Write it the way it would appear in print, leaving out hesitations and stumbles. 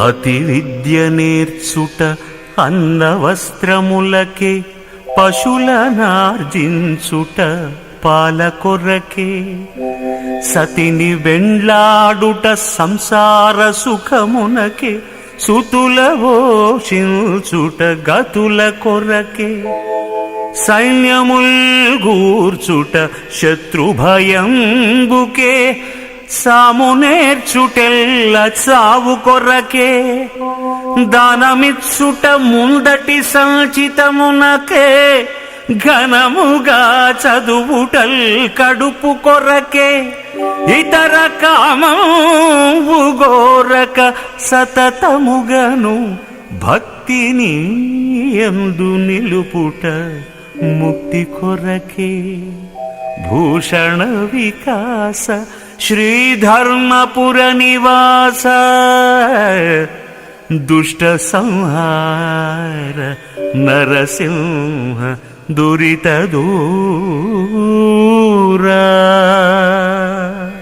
అతి విద్య నేర్చుట అన్న వస్త్రములకే, పశులనార్జించుట పాల కొరకే. సతిని వెండ్లాడుట సంసార సుఖమునకే, సుతుల ఓషించుట గతుల కొరకే. సైన్యముల్ గూర్చుట శత్రుభయంబుకే, సామునేర్చుటెల్ల చావు కొరకే. దానమిచ్చుట ముందటి సంచితమునకే, ఘనముగా చదువుటల్ కడుపు కొరకే. ఇతర కామము గోరక సతతముగను, భక్తిని యందు నిలుపుట ముక్తి కొరకే. భూషణ వికాస శ్రీధర్మపుర నివాస, దుష్ట సంహార నరసింహ దురిత దూర.